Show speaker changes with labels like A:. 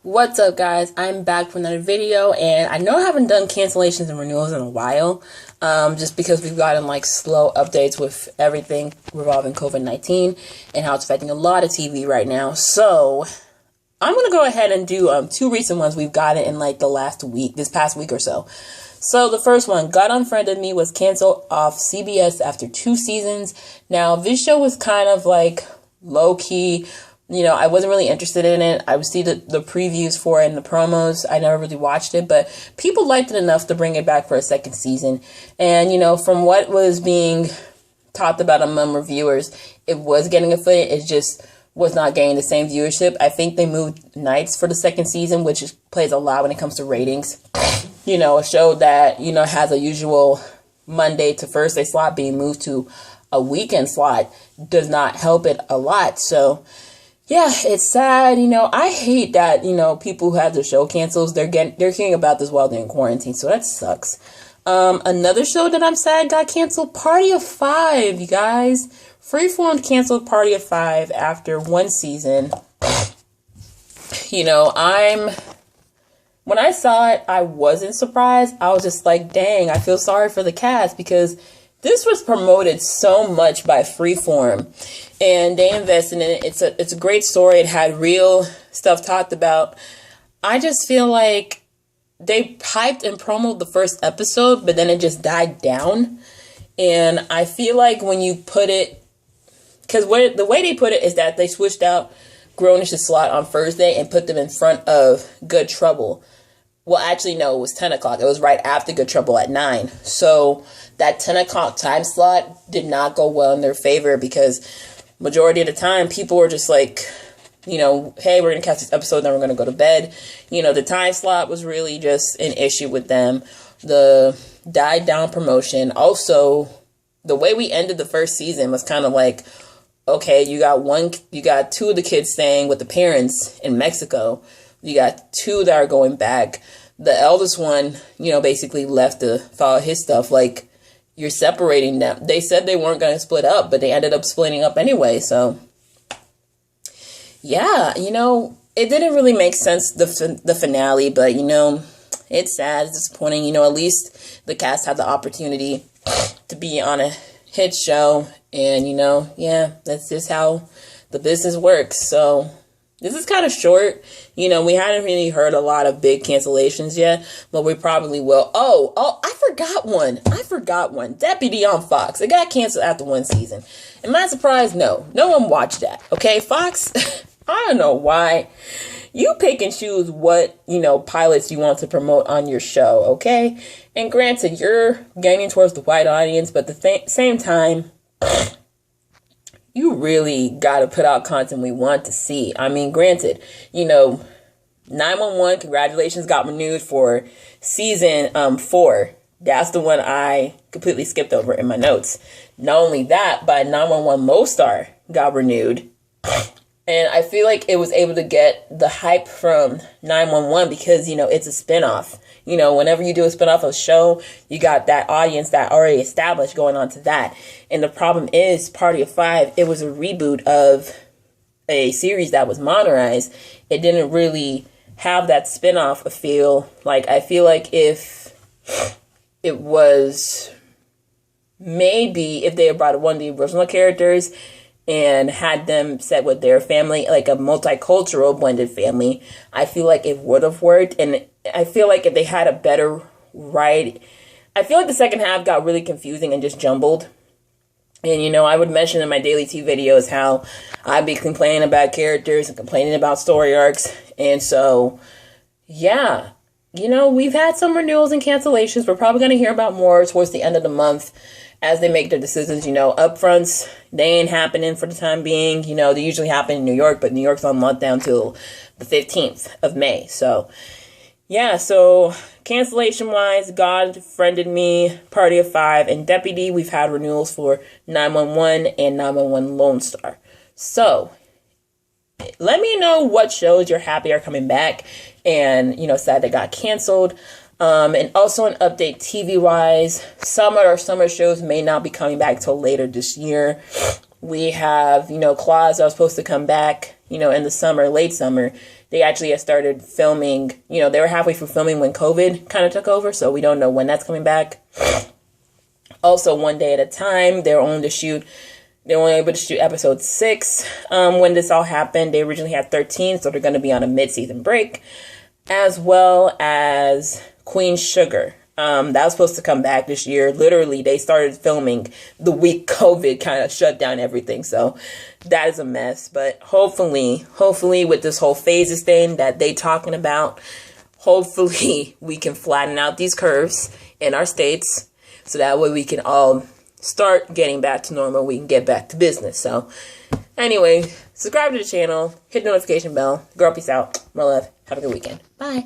A: What's up, guys? I'm back for another video, and I know I haven't done cancellations and renewals in a while, just because we've gotten like slow updates with everything revolving COVID-19 and how it's affecting a lot of TV right now. So I'm gonna go ahead and do two recent ones we've gotten in like this past week or so. So the first one, God Unfriended Me, was canceled off CBS after 2 seasons. Now this show was kind of like low key. You know, I wasn't really interested in it. I would see the previews for it and the promos. I never really watched it, but people liked it enough to bring it back for a second season. And, you know, from what was being talked about among reviewers, it was getting a foot. It just was not getting the same viewership. I think they moved nights for the second season, which plays a lot when it comes to ratings. You know, a show that, you know, has a usual Monday to Thursday slot being moved to a weekend slot does not help it a lot. So yeah, it's sad. You know, I hate that, you know, people who have their show cancels, they're hearing about this while they're in quarantine. So that sucks. Another show that I'm sad got canceled, Party of 5, you guys. Freeform canceled Party of 5 after 1 season. You know, when I saw it, I wasn't surprised. I was just like, dang, I feel sorry for the cast because this was promoted so much by Freeform, and they invested in it. It's a great story. It had real stuff talked about. I just feel like they hyped and promoted the first episode, but then it just died down. And I feel like when you put it, because the way they put it is that they switched out Grownish's slot on Thursday and put them in front of Good Trouble. Well, actually, no, it was 10 o'clock. It was right after Good Trouble at 9. So that 10 o'clock time slot did not go well in their favor because majority of the time people were just like, you know, hey, we're going to catch this episode, then we're going to go to bed. You know, the time slot was really just an issue with them. The died down promotion. Also, the way we ended the first season was kind of like, okay, you got 2 of the kids staying with the parents in Mexico. You got 2 that are going back. The eldest one, you know, basically left to follow his stuff. Like, you're separating them. They said they weren't going to split up, but they ended up splitting up anyway. So, yeah, you know, it didn't really make sense, the finale. But, you know, it's sad. It's disappointing. You know, at least the cast had the opportunity to be on a hit show. And, you know, yeah, that's just how the business works. So this is kind of short. You know, we hadn't really heard a lot of big cancellations yet, but we probably will. Oh, I forgot one. Deputy on Fox. It got canceled after 1 season. Am I surprised? No one watched that. Okay, Fox, I don't know why. You pick and choose what, you know, pilots you want to promote on your show, okay? And granted, you're gaining towards the white audience, but at the same time, you really got to put out content we want to see. I mean, granted, you know, 911, congratulations, got renewed for season 4. That's the one I completely skipped over in my notes. Not only that, but 911 LoneStar got renewed. And I feel like it was able to get the hype from 911 because, you know, it's a spinoff. You know, whenever you do a spinoff of a show, you got that audience that already established going on to that. And the problem is, Party of 5, it was a reboot of a series that was modernized. It didn't really have that spinoff feel. Like, I feel like if it was maybe if they had brought one of the original characters and had them set with their family, like a multicultural blended family, I feel like it would have worked. And I feel like if they had a better ride, I feel like the second half got really confusing and just jumbled. And, you know, I would mention in my daily TV videos how I'd be complaining about characters and complaining about story arcs. And so, yeah, you know, we've had some renewals and cancellations. We're probably going to hear about more towards the end of the month as they make their decisions. You know, upfronts, they ain't happening for the time being. You know, they usually happen in New York, but New York's on lockdown till the 15th of May. So, yeah, so cancellation-wise, God Friended Me, Party of 5, and Deputy, we've had renewals for 911 and 911 LoneStar. So, let me know what shows you're happy are coming back and, you know, sad they got canceled. And also an update TV-wise, summer shows may not be coming back till later this year. We have, you know, Claws that was supposed to come back, you know, in the summer, late summer. they actually had started filming, they were halfway through filming when COVID kind of took over, so we don't know when that's coming back. Also, One Day at a Time, they were only able to shoot episode 6 when this all happened. They originally had 13, so they're going to be on a mid-season break, as well as Queen Sugar. That was supposed to come back this year. Literally, they started filming the week COVID kind of shut down everything. So that is a mess. But hopefully with this whole phases thing that they talking about, hopefully we can flatten out these curves in our states so that way we can all start getting back to normal. We can get back to business. So anyway, subscribe to the channel, hit the notification bell. Girl, peace out. More love. Have a good weekend. Bye.